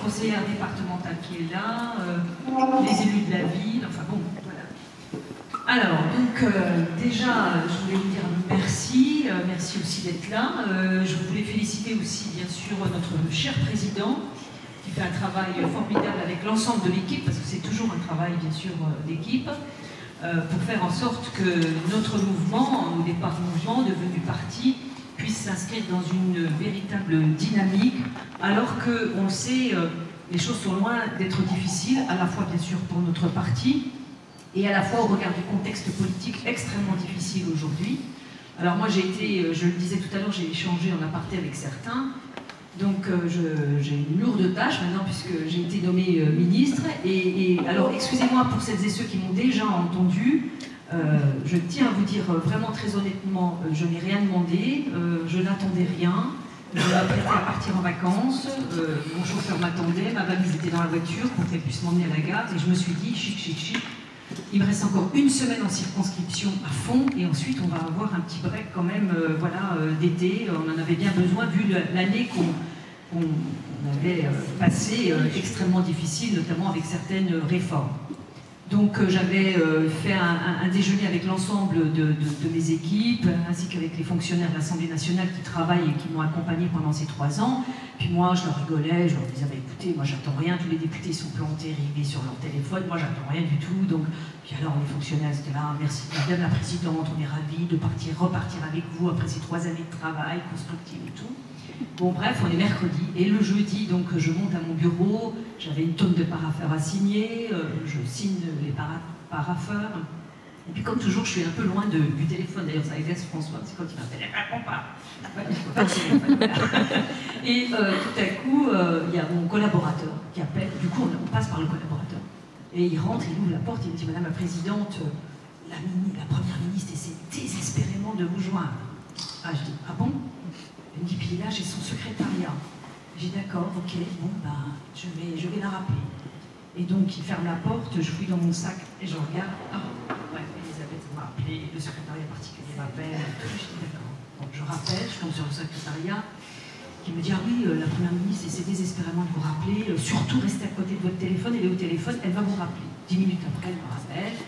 conseillère départementale qui est là, les élus de la ville, enfin bon, voilà. Alors, donc, déjà, je voulais vous dire merci, merci aussi d'être là. Je voulais féliciter aussi, bien sûr, notre cher président, qui fait un travail formidable avec l'ensemble de l'équipe, parce que c'est toujours un travail, bien sûr, d'équipe, pour faire en sorte que notre mouvement, au départ mouvement, devenu parti, puisse s'inscrire dans une véritable dynamique, alors qu'on le sait, les choses sont loin d'être difficiles, à la fois, bien sûr, pour notre parti, et à la fois au regard du contexte politique extrêmement difficile aujourd'hui. Alors moi j'ai été, je le disais tout à l'heure, j'ai échangé en aparté avec certains, donc j'ai une lourde tâche maintenant puisque j'ai été nommée ministre, et alors excusez-moi pour celles et ceux qui m'ont déjà entendu, je tiens à vous dire vraiment très honnêtement, je n'ai rien demandé, je n'attendais rien, je m'apprêtais à partir en vacances, mon chauffeur m'attendait, ma valise était dans la voiture pour qu'elle puisse m'emmener à la gare, et je me suis dit chic, chic, chic, il me reste encore une semaine en circonscription à fond, et ensuite on va avoir un petit break quand même, voilà, d'été. On en avait bien besoin vu l'année qu'on avait passée extrêmement difficile, notamment avec certaines réformes. Donc j'avais fait un déjeuner avec l'ensemble de mes équipes, ainsi qu'avec les fonctionnaires de l'Assemblée nationale qui travaillent et qui m'ont accompagné pendant ces 3 ans. Puis moi, je leur rigolais, je leur disais, bah, écoutez, moi j'attends rien, tous les députés sont plantés, rivés sur leur téléphone, moi j'attends rien du tout. Donc, puis alors les fonctionnaires étaient là, merci Madame la Présidente, on est ravis de repartir avec vous après ces 3 années de travail constructif et tout. Bon bref, on est mercredi, et le jeudi, donc je monte à mon bureau, j'avais une tonne de parapheurs à signer, je signe les parapheurs, et puis comme toujours, je suis un peu loin du téléphone, d'ailleurs ça agace François, c'est quand il m'appelle, elle ne répond pas. Et tout à coup, il y a mon collaborateur qui appelle, du coup on passe par le collaborateur, et il rentre, il ouvre la porte, il me dit, Madame la Présidente, la Première ministre essaie désespérément de vous joindre. Ah, je dis, ah bon? Elle me dit, puis là, j'ai son secrétariat. J'ai dit, d'accord, ok, bon, ben, je vais la rappeler. Et donc, il ferme la porte, je fouille dans mon sac et je regarde. Ah, ouais, Elisabeth m'a appelé, le secrétariat particulier m'appelle. Je dis, d'accord. Donc, je rappelle, je tombe sur le secrétariat qui me dit, ah oui, la Première ministre essaie désespérément de vous rappeler, surtout restez à côté de votre téléphone, elle est au téléphone, elle va vous rappeler. 10 minutes après, elle me rappelle.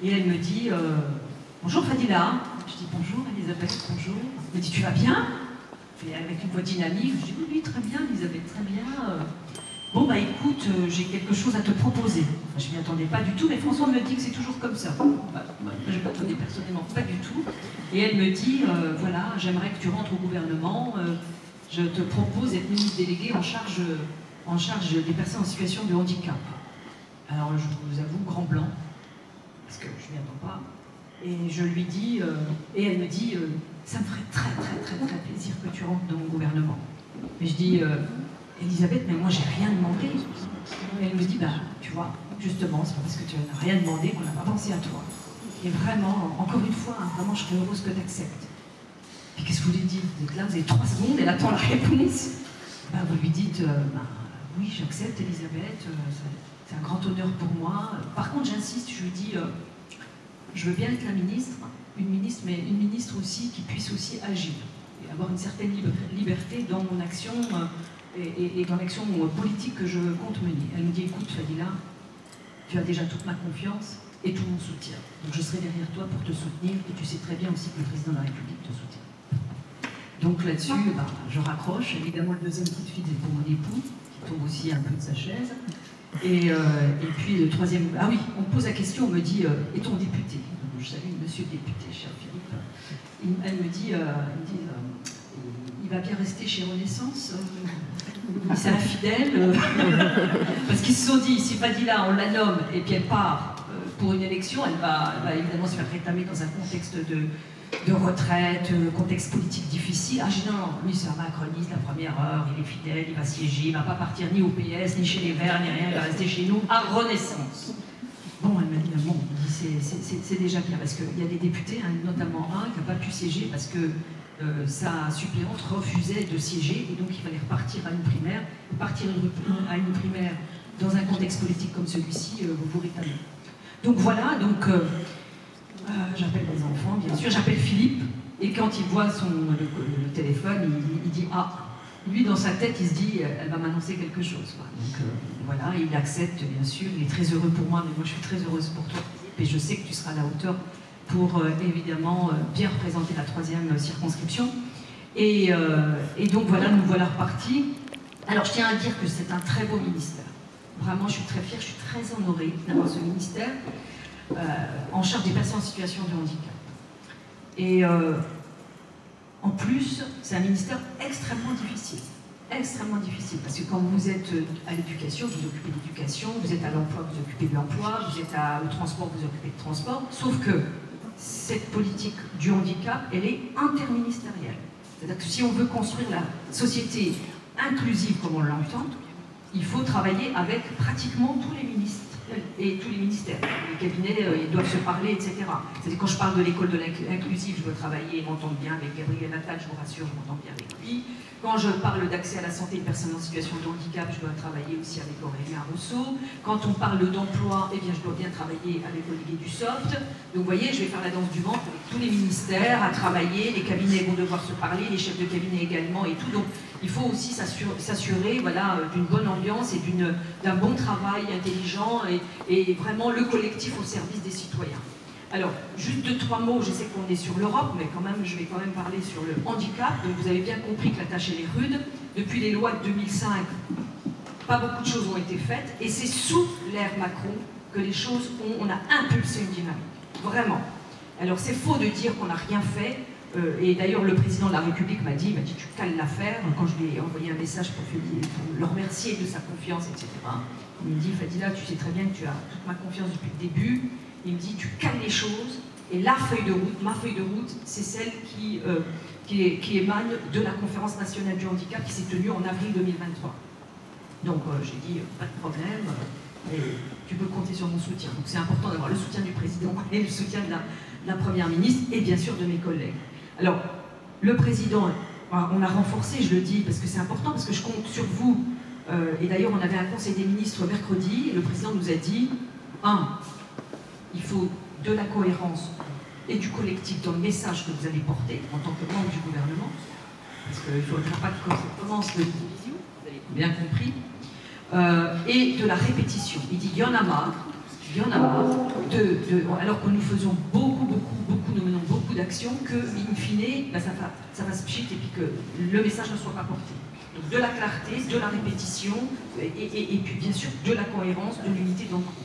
Et elle me dit, bonjour Fadila. Je dis, bonjour Elisabeth, bonjour. Elle me dit, tu vas bien? Et avec une voix dynamique, je dis oui, très bien, Elisabeth, très bien. Bon, bah écoute, j'ai quelque chose à te proposer. Enfin, je ne m'y attendais pas du tout, mais François me dit que c'est toujours comme ça. Bah, je ne m'attendais personnellement pas du tout. Et elle me dit, voilà, j'aimerais que tu rentres au gouvernement. Je te propose d'être ministre délégué en charge des personnes en situation de handicap. Alors, je vous avoue, grand blanc, parce que je ne m'y attends pas. Et je lui dis, et elle me dit, ça me ferait très plaisir que tu rentres dans mon gouvernement. Mais je dis, Elisabeth, mais moi j'ai rien demandé. Et elle me dit, bah tu vois, justement, c'est pas parce que tu n'as rien demandé qu'on n'a pas pensé à toi. Et vraiment, encore une fois, hein, vraiment je serais heureuse que tu acceptes. Puis qu'est-ce que vous lui dites? Vous êtes là, vous avez 3 secondes, elle attend la réponse. Bah, vous lui dites, oui, j'accepte Elisabeth, c'est un grand honneur pour moi. Par contre, j'insiste, je lui dis, je veux bien être la ministre, mais une ministre aussi qui puisse aussi agir et avoir une certaine liberté dans mon action et dans l'action politique que je compte mener. Elle me dit, écoute Fadila, tu as déjà toute ma confiance et tout mon soutien. Donc je serai derrière toi pour te soutenir, et tu sais très bien aussi que le président de la République te soutient. Donc là-dessus, bah, je raccroche. Évidemment, le deuxième coup de fil est pour mon époux, qui tombe aussi un peu de sa chaise. Et puis le troisième, ah oui, on me pose la question, on me dit, est-on député? Donc, je salue monsieur le député, cher Philippe. Elle me dit, il va bien rester chez Renaissance, c'est infidèle, parce qu'ils se sont dit, si Fadila, on la nomme, et puis elle part pour une élection, elle va évidemment se faire réclamer dans un contexte de retraite, contexte politique difficile. Ah, je dis non, lui c'est un macroniste, la première heure, il est fidèle, il va siéger, il ne va pas partir ni au PS, ni chez les Verts, ni rien, il va rester chez nous, à Renaissance. Bon, elle m'a dit, mais bon, c'est déjà bien, parce qu'il y a des députés, hein, notamment un qui n'a pas pu siéger parce que sa suppléante refusait de siéger, et donc il fallait repartir à une primaire. Partir à une primaire dans un contexte politique comme celui-ci, vous vous réclamez. Donc voilà, donc j'appelle les enfants, bien sûr, j'appelle Philippe, et quand il voit le téléphone, il dit « Ah, lui, dans sa tête, il se dit, elle va m'annoncer quelque chose. Donc voilà, il accepte, bien sûr, il est très heureux pour moi, mais moi je suis très heureuse pour toi. Et je sais que tu seras à la hauteur pour, évidemment, bien représenter la 3e circonscription. Et donc voilà, nous voilà repartis. Alors je tiens à dire que c'est un très beau ministère. Vraiment, je suis très fière, je suis très honorée d'avoir ce ministère en charge des personnes en situation de handicap. Et en plus, c'est un ministère extrêmement difficile. Extrêmement difficile, parce que quand vous êtes à l'éducation, vous occupez de l'éducation, vous êtes à l'emploi, vous occupez de l'emploi, vous êtes au transport, vous occupez de transport, sauf que cette politique du handicap, elle est interministérielle. C'est-à-dire que si on veut construire la société inclusive comme on l'entend, il faut travailler avec pratiquement tous les ministres et tous les ministères. Les cabinets, ils doivent se parler, etc. C'est-à-dire quand je parle de l'école de l'inclusive, je veux travailler et m'entendre bien avec Gabriel Attal, je vous rassure, je m'entends bien avec lui. Quand je parle d'accès à la santé des personnes en situation de handicap, je dois travailler aussi avec Aurélien Rousseau. Quand on parle d'emploi, eh bien, je dois bien travailler avec Olivier Dussopt. Donc vous voyez, je vais faire la danse du ventre avec tous les ministères à travailler, les cabinets vont devoir se parler, les chefs de cabinet également et tout. Donc il faut aussi s'assurer voilà, d'une bonne ambiance et d'un bon travail intelligent et vraiment le collectif au service des citoyens. Alors, juste 2-3 mots, je sais qu'on est sur l'Europe, mais quand même, je vais quand même parler sur le handicap. Donc vous avez bien compris que la tâche elle est rude. Depuis les lois de 2005, pas beaucoup de choses ont été faites, et c'est sous l'ère Macron que les choses on a impulsé une dynamique. Vraiment. Alors c'est faux de dire qu'on n'a rien fait. Et d'ailleurs, le président de la République m'a dit tu cales l'affaire. Quand je lui ai envoyé un message pour le remercier de sa confiance, etc. Il me dit, Fadila, tu sais très bien que tu as toute ma confiance depuis le début. Il me dit, tu cales les choses. Et la feuille de route, ma feuille de route, c'est celle qui émane de la conférence nationale du handicap qui s'est tenue en avril 2023. Donc j'ai dit, pas de problème, et tu peux compter sur mon soutien. Donc c'est important d'avoir le soutien du président et le soutien de la première ministre et bien sûr de mes collègues. Alors, le président, on a renforcé, je le dis, parce que c'est important, parce que je compte sur vous. Et d'ailleurs, on avait un conseil des ministres mercredi, et le président nous a dit, il faut de la cohérence et du collectif dans le message que vous allez porter en tant que membre du gouvernement, parce qu'il ne faudra pas que ça commence de division, vous avez bien compris, et de la répétition. Il dit, il y en a marre, alors que nous faisons beaucoup, nous menons beaucoup d'actions, que, in fine, ça va se pchit et puis que le message ne soit pas porté. Donc de la clarté, de la répétition, et puis bien sûr de la cohérence, de l'unité dans le groupe.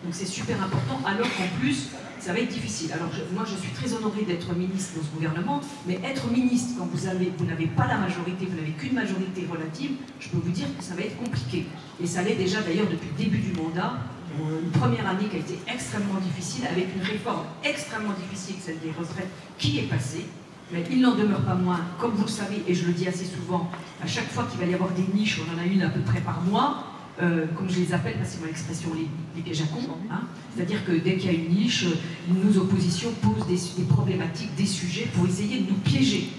Donc c'est super important, alors qu'en plus, ça va être difficile. Alors moi je suis très honorée d'être ministre dans ce gouvernement, mais être ministre quand vous n'avez pas la majorité, vous n'avez qu'une majorité relative, je peux vous dire que ça va être compliqué. Et ça l'est déjà d'ailleurs depuis le début du mandat. Une première année qui a été extrêmement difficile, avec une réforme extrêmement difficile, celle des retraites, qui est passée. Mais il n'en demeure pas moins, comme vous le savez, et je le dis assez souvent, à chaque fois qu'il va y avoir des niches, on en a une à peu près par mois, comme je les appelle, c'est mon expression, les pièges à con, hein. C'est-à-dire que dès qu'il y a une niche, nos oppositions posent des problématiques, des sujets pour essayer de nous piéger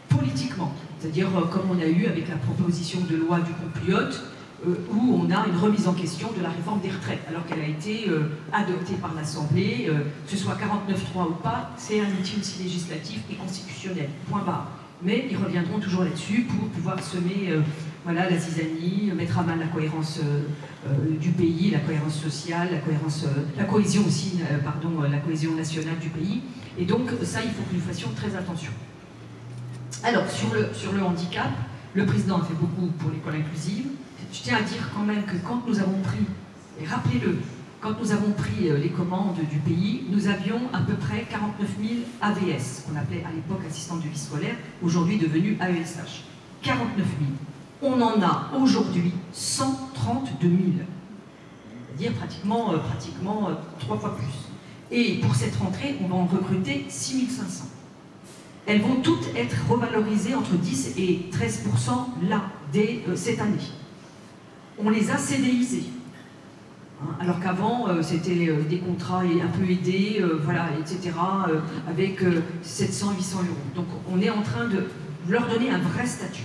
politiquement. C'est-à-dire comme on a eu avec la proposition de loi du compatriote, où on a une remise en question de la réforme des retraites, alors qu'elle a été adoptée par l'Assemblée, que ce soit 49.3 ou pas, c'est un outil aussi législatif et constitutionnel, point barre. Mais ils reviendront toujours là-dessus pour pouvoir semer voilà, la zizanie, mettre à mal la cohérence du pays, la cohérence sociale, la cohésion aussi, la cohésion nationale du pays. Et donc ça, il faut que nous fassions très attention. Alors, sur le handicap, le président a fait beaucoup pour l'école inclusive. Je tiens à dire quand même que quand nous avons pris, et rappelez-le, quand nous avons pris les commandes du pays, nous avions à peu près 49 000 AVS, qu'on appelait à l'époque assistante de vie scolaire, aujourd'hui devenu AESH. 49 000. On en a aujourd'hui 132 000. C'est-à-dire pratiquement 3 fois plus. Et pour cette rentrée, on va en recruter 6 500. Elles vont toutes être revalorisées entre 10 et 13% là, dès cette année. On les a CDIsées. Alors qu'avant, c'était des contrats un peu aidés, voilà, etc., avec 700, 800 euros. Donc on est en train de leur donner un vrai statut.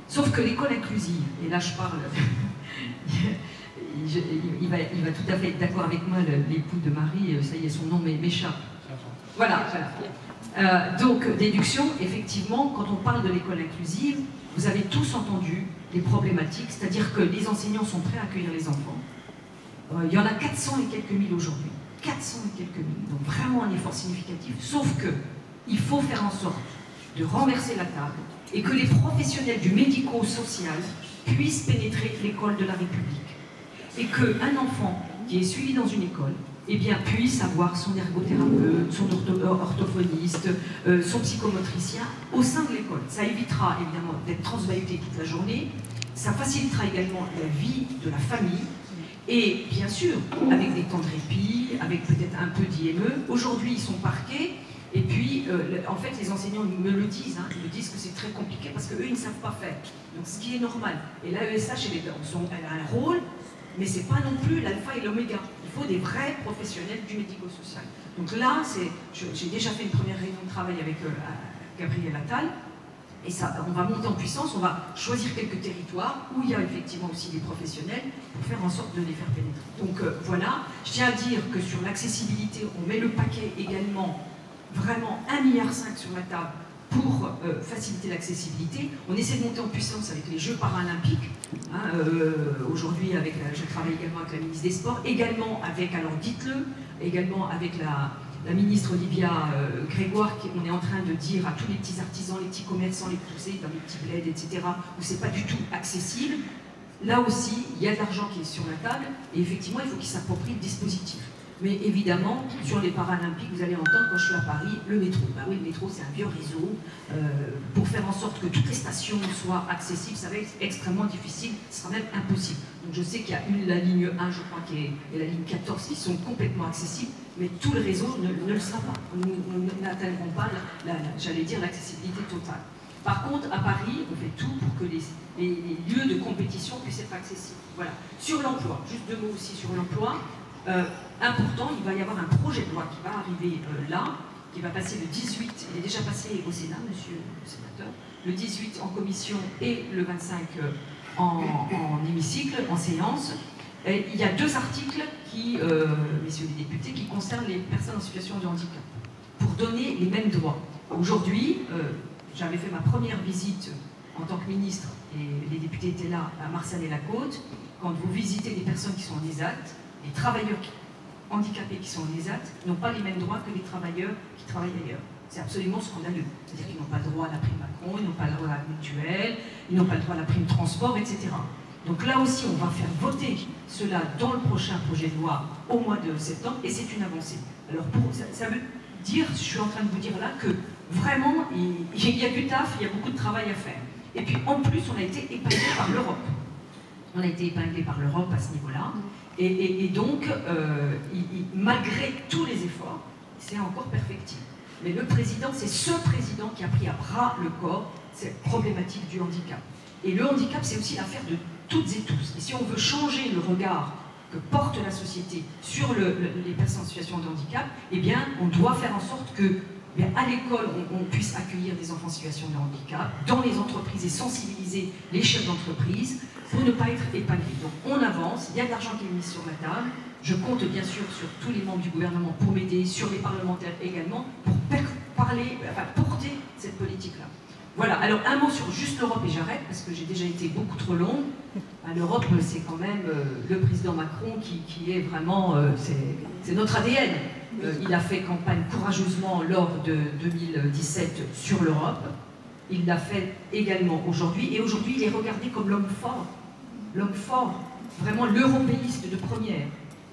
Sauf que l'école inclusive, et là je parle, il va tout à fait être d'accord avec moi, l'époux de Marie, ça y est, son nom m'échappe. Voilà, voilà. Donc, déduction, effectivement, quand on parle de l'école inclusive, vous avez tous entendu les problématiques, c'est-à-dire que les enseignants sont prêts à accueillir les enfants. Il y en a 400 et quelques mille aujourd'hui. 400 et quelques mille, donc vraiment un effort significatif, sauf que il faut faire en sorte de renverser la table et que les professionnels du médico-social puissent pénétrer l'école de la République. Et qu'un enfant qui est suivi dans une école, eh bien, puisse avoir son ergothérapeute, son orthophoniste, son psychomotricien au sein de l'école. Ça évitera évidemment d'être transvaluté toute la journée, ça facilitera également la vie de la famille, et bien sûr, avec des temps de répit, avec peut-être un peu d'IME. Aujourd'hui, ils sont parqués, et puis, en fait, les enseignants me le disent, hein, ils me disent que c'est très compliqué parce qu'eux, ils ne savent pas faire. Donc, ce qui est normal. Et l'AESH, elle a un rôle, mais ce n'est pas non plus l'alpha et l'oméga. Il faut des vrais professionnels du médico-social. Donc là, j'ai déjà fait une première réunion de travail avec Gabriel Attal, et ça, on va monter en puissance, on va choisir quelques territoires où il y a effectivement aussi des professionnels pour faire en sorte de les faire pénétrer. Donc voilà, je tiens à dire que sur l'accessibilité, on met le paquet également, vraiment 1,5 milliard sur la table pour faciliter l'accessibilité. On essaie de monter en puissance avec les Jeux paralympiques. Hein, aujourd'hui, je travaille également avec la ministre des Sports, également avec, alors dites-le, également avec la ministre Olivia Grégoire, on est en train de dire à tous les petits artisans, les petits commerçants, les pousser dans les petits bleds, etc., où c'est pas du tout accessible. Là aussi, il y a de l'argent qui est sur la table, et effectivement, il faut qu'ils s'approprient le dispositif. Mais évidemment, sur les Paralympiques, vous allez entendre quand je suis à Paris, le métro. Ben oui, le métro, c'est un vieux réseau. Pour faire en sorte que toutes les stations soient accessibles, ça va être extrêmement difficile, ce sera même impossible. Donc je sais qu'il y a la ligne 1, je crois, et la ligne 14 qui sont complètement accessibles, mais tout le réseau ne le sera pas. Nous n'atteindrons pas, j'allais dire, l'accessibilité totale. Par contre, à Paris, on fait tout pour que les lieux de compétition puissent être accessibles. Voilà. Sur l'emploi, juste 2 mots aussi sur l'emploi. Important, il va y avoir un projet de loi qui va arriver là, qui va passer le 18, il est déjà passé au Sénat, monsieur le sénateur, le 18 en commission et le 25 en hémicycle, en séance. Et il y a 2 articles qui, messieurs les députés, qui concernent les personnes en situation de handicap, pour donner les mêmes droits. Aujourd'hui, j'avais fait ma première visite en tant que ministre, et les députés étaient là, à Marsanne-et-la-Côte. Quand vous visitez des personnes qui sont en ESAT, les travailleurs handicapés qui sont en ESAT n'ont pas les mêmes droits que les travailleurs qui travaillent ailleurs. C'est absolument scandaleux. C'est-à-dire qu'ils n'ont pas le droit à la prime Macron, ils n'ont pas le droit à la mutuelle, ils n'ont pas le droit à la prime transport, etc. Donc là aussi, on va faire voter cela dans le prochain projet de loi au mois de septembre, et c'est une avancée. Alors ça veut dire, je suis en train de vous dire là, que vraiment, il y a du taf, il y a beaucoup de travail à faire. Et puis en plus, on a été épinglé par l'Europe. On a été épinglé par l'Europe à ce niveau-là. Et donc, malgré tous les efforts, c'est encore perfectible. Mais le président, c'est ce président qui a pris à bras le corps cette problématique du handicap. Et le handicap, c'est aussi l'affaire de toutes et tous. Et si on veut changer le regard que porte la société sur les personnes en situation de handicap, eh bien, on doit faire en sorte que, à l'école, on puisse accueillir des enfants en situation de handicap, dans les entreprises, et sensibiliser les chefs d'entreprise pour ne pas être épinglés. Donc on avance, il y a de l'argent qui est mis sur la table. Je compte bien sûr sur tous les membres du gouvernement pour m'aider, sur les parlementaires également, pour porter cette politique-là. Voilà, alors un mot sur juste l'Europe, et j'arrête parce que j'ai déjà été beaucoup trop longue. L'Europe, c'est quand même le président Macron qui est vraiment, c'est notre ADN. Il a fait campagne courageusement lors de 2017 sur l'Europe. Il l'a fait également aujourd'hui, et aujourd'hui il est regardé comme l'homme fort, vraiment l'européiste de première.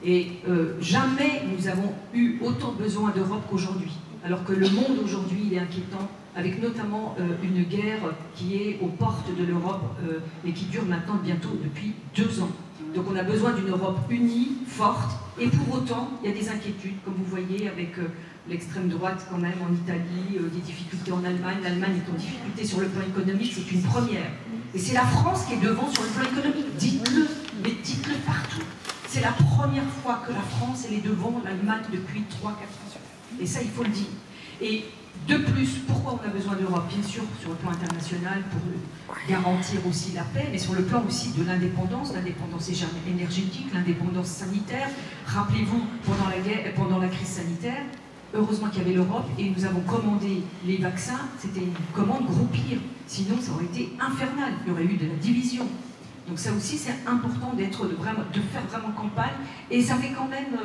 Et jamais nous avons eu autant besoin d'Europe qu'aujourd'hui. Alors que le monde aujourd'hui, il est inquiétant, avec notamment une guerre qui est aux portes de l'Europe et qui dure maintenant bientôt depuis 2 ans. Donc on a besoin d'une Europe unie, forte, et pour autant, il y a des inquiétudes, comme vous voyez, avec l'extrême droite quand même en Italie, des difficultés en Allemagne. L'Allemagne est en difficulté sur le plan économique, c'est une première. Et c'est la France qui est devant sur le plan économique. Dites-le, mais dites-le partout. C'est la première fois que la France elle est devant l'Allemagne depuis 3-4 ans. Et ça, il faut le dire. Et de plus, pourquoi on a besoin d'Europe? Bien sûr, sur le plan international, pour garantir aussi la paix, mais sur le plan aussi de l'indépendance énergétique, l'indépendance sanitaire. Rappelez-vous, pendant la crise sanitaire, heureusement qu'il y avait l'Europe, et nous avons commandé les vaccins, c'était une commande groupie, sinon ça aurait été infernal, il y aurait eu de la division. Donc ça aussi c'est important de faire vraiment campagne, et ça fait quand même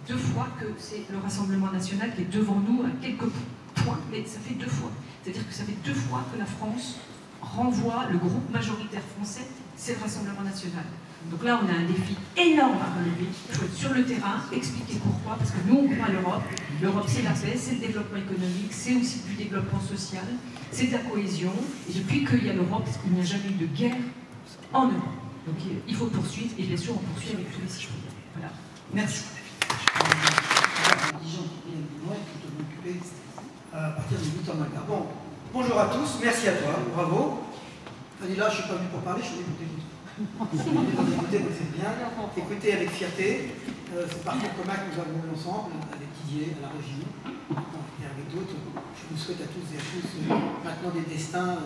2 fois que c'est le Rassemblement national qui est devant nous à quelques points, mais ça fait 2 fois. C'est-à-dire que ça fait 2 fois que la France renvoie le groupe majoritaire français, c'est le Rassemblement national. Donc là, on a un défi énorme à relever. Il faut être sur le terrain, expliquer pourquoi, parce que nous, on croit à l'Europe. L'Europe, c'est la paix, c'est le développement économique, c'est aussi du développement social, c'est de la cohésion. Et depuis qu'il y a l'Europe, il n'y a jamais eu de guerre en Europe. Donc il faut poursuivre, et bien sûr, on poursuit avec tous les citoyens. Voilà. Merci. À partir de 8h15. Bon, bonjour à tous, merci à toi, bravo. Fanny-là, je ne suis pas venu pour parler, je suis venu pour t'écouter. C'est bien, écouter avec fierté. C'est parcours commun que nous avons eu ensemble, avec Didier, à la région, et avec d'autres. Je vous souhaite à tous et à tous maintenant des destins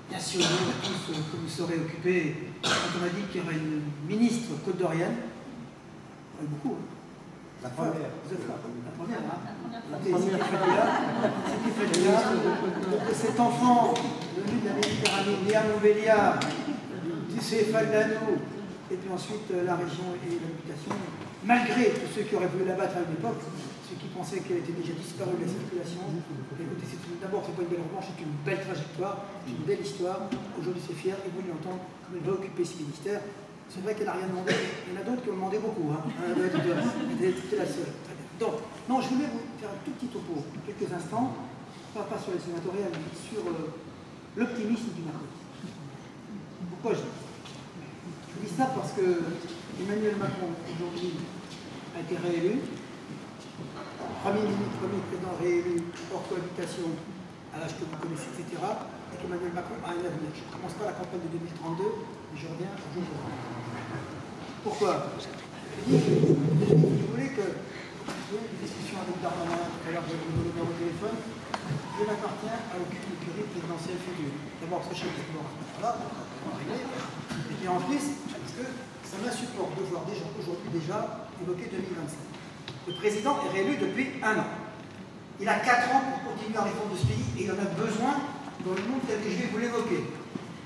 nationaux, à tous que vous saurez occuper. Quand on m'a dit qu'il y aurait une ministre côte-d'Orienne, il y en a beaucoup. Hein. La première. Vous êtes là. La première, hein. De cet enfant venu de la Méditerranée, né à Montbéliard, du Céphale d'Anneau, et puis ensuite la région et l'habitation, malgré tous ceux qui auraient voulu l'abattre à une époque, ceux qui pensaient qu'elle était déjà disparue de la circulation. Écoutez, d'abord, c'est pas une belle revanche, c'est une belle trajectoire, une belle histoire. Aujourd'hui, c'est fier, et vous lui entendre comme elle va occuper ce ministère. C'est vrai qu'elle n'a rien demandé. Il y en a d'autres qui ont demandé beaucoup. Hein. C'était la seule. Très bien. Donc, non, je voulais vous faire un tout petit topo, quelques instants, pas sur les sénatoriales, mais sur l'optimisme du Macron. Pourquoi je dis ça? Parce que Emmanuel Macron, aujourd'hui, a été réélu. Premier président réélu, hors cohabitation, à l'âge que vous connaissez, etc. Et qu'Emmanuel Macron a un avenir. Je ne commence pas la campagne de 2032, mais je reviens au jour d'aujourd'hui. Pourquoi? Je voulais que j'ai eu une discussion avec Darmanin tout à l'heure, j'ai eu le numéro de téléphone. Je m'appartiens à aucune écurie présidentielle future. D'abord parce que je sais que c'est bon, voilà, et puis en plus, parce que ça m'insupporte de voir des gens aujourd'hui déjà évoquer 2025. Le président est réélu depuis 1 an. Il a 4 ans pour continuer la réforme de ce pays et il en a besoin dans le monde tel que je vais vous l'évoquer.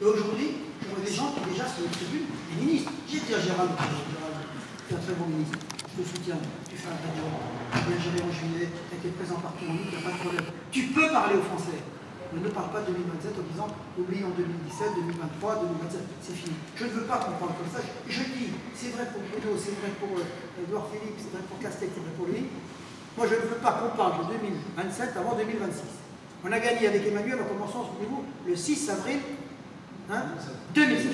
Et aujourd'hui, je vois des gens qui déjà sur une tribune, des ministres. J'ai dit à Gérald, tu es un très bon ministre, je te soutiens, tu fais un très bon, tu viens jamais en juillet, tu as été présent partout en ligne, il n'y a pas de problème. Tu peux parler aux Français, mais ne parle pas de 2027 en disant oublie en 2017, 2023, 2027, c'est fini. Je ne veux pas qu'on parle comme ça. Je dis, c'est vrai pour Bruno, c'est vrai pour Edouard Philippe, c'est vrai pour Castex, c'est vrai pour lui. Moi, je ne veux pas qu'on parle de 2027 avant 2026. On a gagné avec Emmanuel en commençant, souvenez-vous, le 6 avril 2007.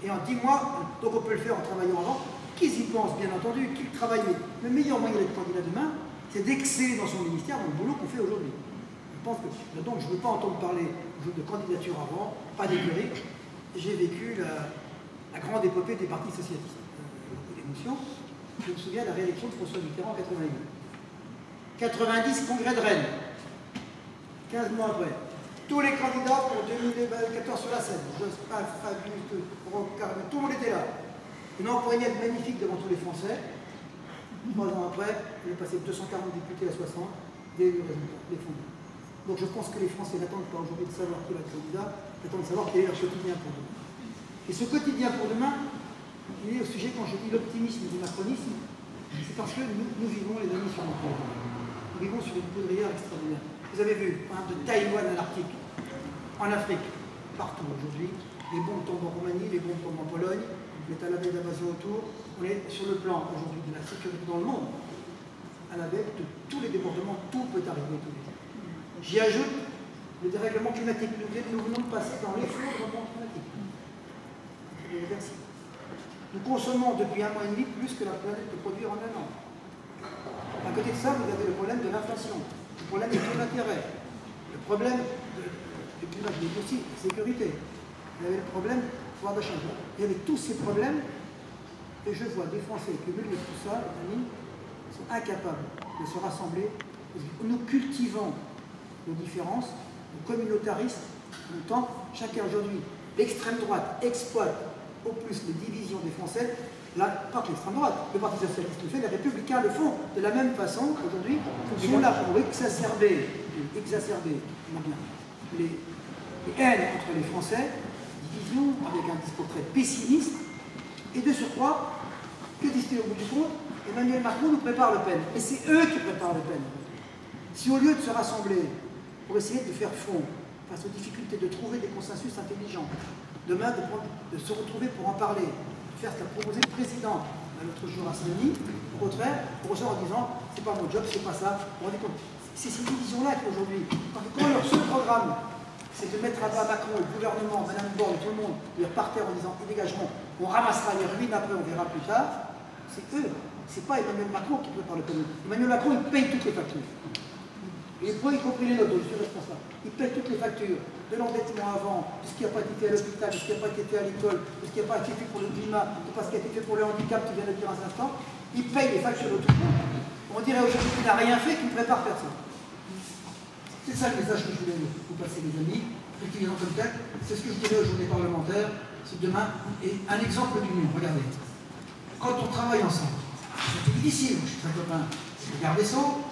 Et en 10 mois, donc on peut le faire en travaillant avant, qu'ils y pensent bien entendu, qu'ils travaillent. Le meilleur moyen d'être candidat demain, c'est d'exceller dans son ministère dans le boulot qu'on fait aujourd'hui. Je pense que, donc je ne veux pas entendre parler de candidature avant, pas d'écurie. J'ai vécu la grande épopée des partis socialistes. Beaucoup d'émotions. Je me souviens de la réélection de François Mitterrand en 88. 90, congrès de Rennes. 15 mois après. Tous les candidats pour 2014 sur la scène. Jospin, Fabius, Rocard, tout le monde était là. Une empoignade magnifique devant tous les Français. 3 ans après, il est passé de 240 députés à 60. Des résultats, les fondements. Donc je pense que les Français n'attendent pas aujourd'hui de savoir qui va être candidat, ils attendent de savoir quel est leur quotidien pour demain. Et ce quotidien pour demain, il est au sujet, quand je dis l'optimisme du macronisme, c'est parce que nous vivons, les amis, sur un point. Nous vivons sur une poudrière extraordinaire. Vous avez vu, hein, de Taïwan à l'Arctique, en Afrique, partout aujourd'hui, les bombes tombent en Roumanie, les bombes tombent en Pologne, on est à la baie d'Amazon autour, on est sur le plan aujourd'hui de la sécurité dans le monde, à la baie de tous les débordements, tout peut arriver tous les jours. J'y ajoute le dérèglement climatique. Nous venons de passer dans l'effondrement climatique. Nous consommons depuis 1 mois et demi plus que la planète peut produire en 1 an. À côté de ça, vous avez le problème de l'inflation, le problème des taux d'intérêt, le problème du climat, mais aussi de sécurité. Vous avez le problème du pouvoir d'achat. Et avec tous ces problèmes, et je vois des Français qui, au milieu de tout ça, les amis, sont incapables de se rassembler. Nous cultivons nos différences, nos communautaristes, en même temps, chacun aujourd'hui, l'extrême droite exploite au plus les divisions des Français, pas que l'extrême droite, le Parti socialiste le fait, les Républicains le font de la même façon aujourd'hui. Ils sont là pour exacerber les haines entre les Français, division avec un discours très pessimiste, et de surcroît, que disent-ils au bout du compte? Emmanuel Macron nous prépare Le Pen, et c'est eux qui préparent Le Pen. Si au lieu de se rassembler pour essayer de faire front face aux difficultés, de trouver des consensus intelligents, demain de se retrouver pour en parler, de faire ce qu'a proposé le président l'autre jour à Saint-Denis, au contraire, pour recevoir en disant c'est pas mon job, c'est pas ça. Vous vous rendez compte? C'est ces divisions-là qu'aujourd'hui, quand leur seul programme, c'est de mettre à bas Macron, le gouvernement, Madame Borne, tout le monde, de leur partir en disant ils dégageront, on ramassera les ruines après, on verra plus tard, c'est eux. C'est pas Emmanuel Macron qui prépare le pays. Emmanuel Macron, il paye toutes les factures. Et pour y compris les nôtres, je suis responsable. Il paye toutes les factures de l'endettement avant, de ce qui n'a pas été fait à l'hôpital, de ce qui n'a pas été fait à l'école, de ce qui n'a pas été fait pour le climat, de ce qui a été fait pour le handicap, tu viens de le dire à un instant. Il paye les factures de tout le monde. On dirait aujourd'hui qu'il n'a rien fait, qu'il ne prépare personne. C'est ça le message que je voulais vous passer, les amis. Utilisant comme tel, c'est ce que je dirais aux journées parlementaires. C'est demain. Et un exemple d'union, regardez. Quand on travaille ensemble, c'est difficile. Je suis un copain, c'est le garde des Sceaux.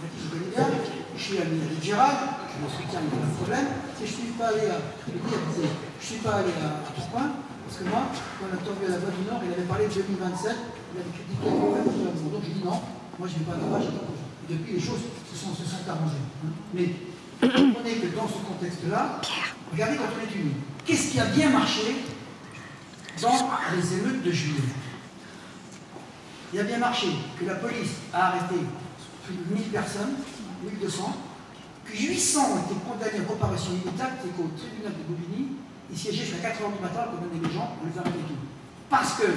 Je connais bien, je suis ami avec Gérald, je me soutiens, il n'y a pas de problème. Si je ne suis pas allé à Tourcoing, parce que moi, quand on a entendu à la Voix du Nord, il avait parlé de 2027, il avait critiqué le problème de la Donc j'ai dit non, moi je ne vais pas là-bas, j'ai pas besoin. Et depuis, les choses se sont arrangées. Mais comprenez que dans ce contexte-là, regardez quand on est unis. Qu'est-ce qui a bien marché dans les émeutes de juillet? Il a bien marché que la police a arrêté plus de 1000 personnes, 1200, que 800 ont été condamnés à comparution immédiate et qu'au tribunal de Bobigny, ils siégeaient jusqu'à 4 h du matin pour donner les gens, on les arrêtait tout. Parce que,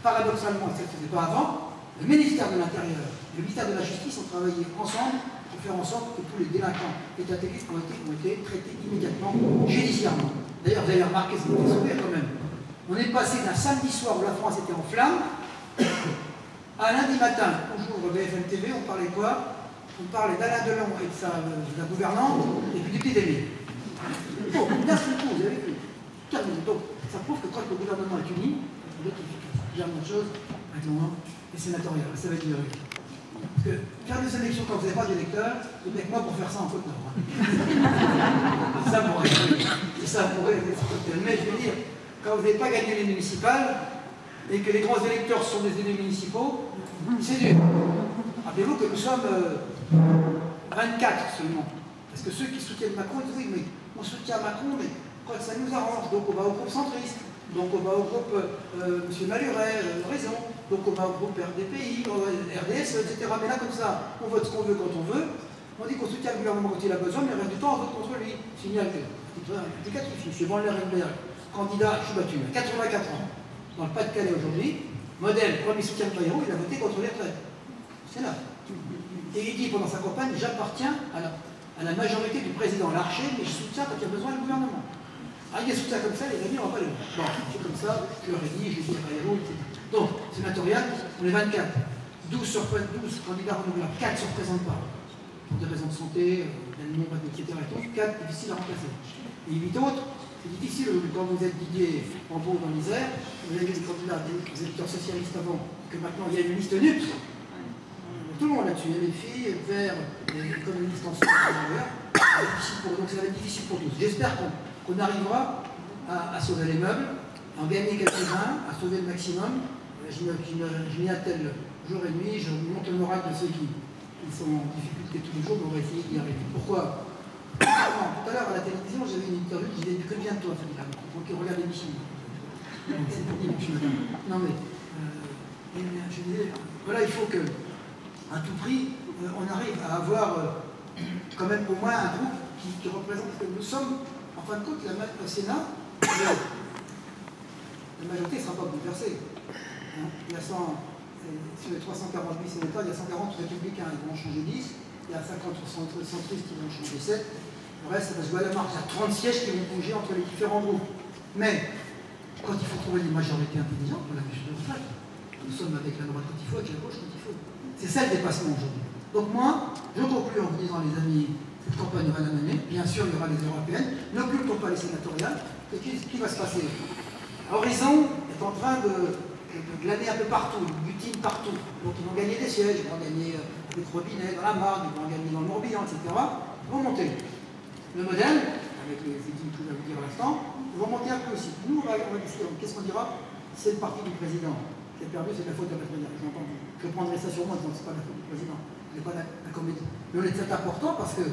paradoxalement, ça ne se faisait pas avant, le ministère de l'Intérieur et le ministère de la Justice ont travaillé ensemble pour faire en sorte que tous les délinquants étatiques ont été traités immédiatement, judiciairement. D'ailleurs, vous avez remarqué, ça m'a fait sourire quand même. On est passé d'un samedi soir où la France était en flammes, à lundi matin, on joue au BFM TV, on parlait quoi? On parlait d'Alain Delon et de la gouvernante, et puis du petit délai. Bon, d'un seul coup, vous avez vu. Donc, ça prouve que quand le gouvernement est uni, il faut dire la même chose avec les sénatoriales. Ça veut dire parce que faire des élections quand vous n'avez pas d'électeurs, c'est avec moi pour faire ça en Côte-Nord. Ça pourrait être. Mais je veux dire, quand vous n'avez pas gagné les municipales, et que les grands électeurs sont des élus municipaux, c'est dur. Rappelez-vous que nous sommes 24 seulement. Parce que ceux qui soutiennent Macron, ils disent oui, mais on soutient Macron, mais quand ça nous arrange, donc on va au groupe centriste, donc on va au groupe M. Maluret, Raison, donc on va au groupe RDPI, RDS, etc. Mais là, comme ça, on vote ce qu'on veut quand on veut. On dit qu'on soutient le gouvernement quand il a besoin, mais le reste du temps, on vote contre lui. Signal que, indicatif, je suis Van-Lerenberg, candidat, je suis battu, à 84 ans. Dans le Pas-de-Calais aujourd'hui, modèle, premier soutien de Bayrou, il a voté contre les retraites. C'est là. Et il dit pendant sa campagne, j'appartiens à la majorité du président Larcher, mais je soutiens quand il y a besoin du gouvernement. Ah, il y a soutien comme ça, les amis, on va pas le voir. Bon, c'est comme ça, je leur ai dit, j'ai dit à Bayrou, etc. Donc, sénatorial, on est 24. 12 candidats renouvelables, 4 ne se représentent pas. Pour des raisons de santé, d'un nombre, etc. 4 difficiles à remplacer. Et 8 autres, c'est difficile, quand vous êtes Didier en Beau dans l'Isère, vous avez des candidats, des électeurs socialistes avant, que maintenant il y a une liste NUPS. Tout le monde là-dessus, il y a les filles, verts, les économistes en supérieur. Donc ça va être difficile pour tous. J'espère qu'on arrivera à sauver les meubles, à en gagner quelques-uns, à sauver le maximum. Je m'y attelle jour et nuit, je monte le moral de ceux qui sont en difficulté tous les jours, mais on va essayer d'y arriver. Pourquoi? Tout à l'heure à la télévision, j'avais une interview qui disait que vient de toi, Fabien, pour qu'il regarde l'émission. C'est pour dire, non mais, je disais, voilà, il faut que, à tout prix, on arrive à avoir quand même au moins un groupe qui représente, parce que nous sommes, en fin de compte, le Sénat, la majorité ne sera pas bouleversée. Hein, il y a 100, sur les 348 sénateurs, il y a 140 républicains, ils vont en changer 10, il y a 50 centristes qui vont en changer 7. Le reste, ça va se jouer à la marque. Il y a 30 sièges qui vont bouger entre les différents groupes. Mais, quand il faut trouver des majorités intelligentes, on l'a vu sur le retraite. Nous sommes avec la droite quand il faut, avec la gauche quand il faut. C'est ça le dépassement aujourd'hui. Donc moi, je conclue en vous disant, les amis, cette campagne aura la année. Bien sûr, il y aura les européennes. N'occultons pas les sénatoriales. Qu'est-ce qui va se passer? Horizon est en train de glaner un peu partout, ils butinent partout. Donc ils vont gagner des sièges, ils vont gagner des robinets dans la Marne, ils vont gagner dans le Morbihan, etc. Ils vont monter. Le modèle, avec les équipes que je vais vous dire à l'instant, ils vont monter un peu aussi. Nous, on va décider, qu'est-ce qu'on dira? C'est le parti du président qui a perdu, c'est de la faute de la présidente. Je prendrai ça sur moi en disant que ce n'est pas la faute du président, ce n'est pas la comédie. Mais c'est important parce que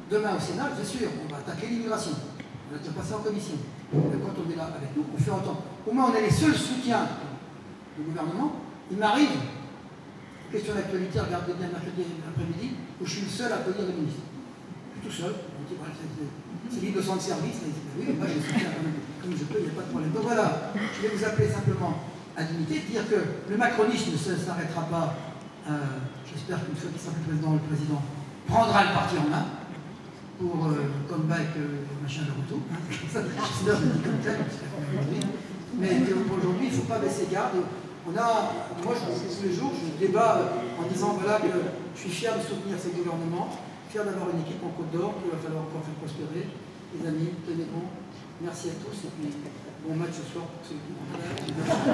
demain au Sénat, c'est sûr, on va attaquer l'immigration. On va déjà passer en commission. Et quand on est là avec nous, on fait entendre. Au moins, on est les seuls soutiens du gouvernement. Il m'arrive, question d'actualité, regardez bien mercredi après-midi, où je suis le seul à applaudir le ministre. Je suis tout seul. C'est libre de son service, mais oui, moi je le soutiens comme je peux, il n'y a pas de problème. Donc voilà, je vais vous appeler simplement à l'unité, dire que le macronisme ne s'arrêtera pas. J'espère qu'une fois qu'il sera plus président, le président prendra le parti en main pour comeback machin de retour. Mais aujourd'hui, il ne faut pas baisser garde. Moi, tous les jours, je débat en disant voilà, que je suis fier de soutenir ces gouvernements, fier d'avoir une équipe en Côte d'Or qu'il va falloir encore faire prospérer. Les amis, tenez bon. Merci à tous et puis bon match ce soir.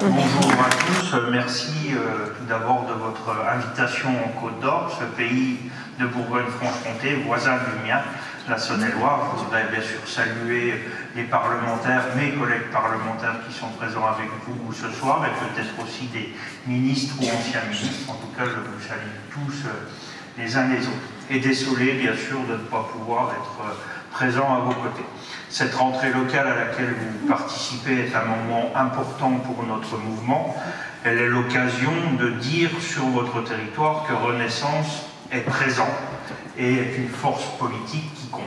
Bonjour à tous, merci tout d'abord de votre invitation en Côte d'Or, ce pays de Bourgogne-Franche-Comté, voisin du mien, la Saône-et-Loire. Je voudrais bien sûr saluer les parlementaires, mes collègues parlementaires qui sont présents avec vous ce soir et peut-être aussi des ministres ou anciens ministres. En tout cas, je vous salue tous les uns les autres. Et désolé bien sûr de ne pas pouvoir être présent à vos côtés. Cette rentrée locale à laquelle vous participez est un moment important pour notre mouvement. Elle est l'occasion de dire sur votre territoire que Renaissance est présent et est une force politique qui compte.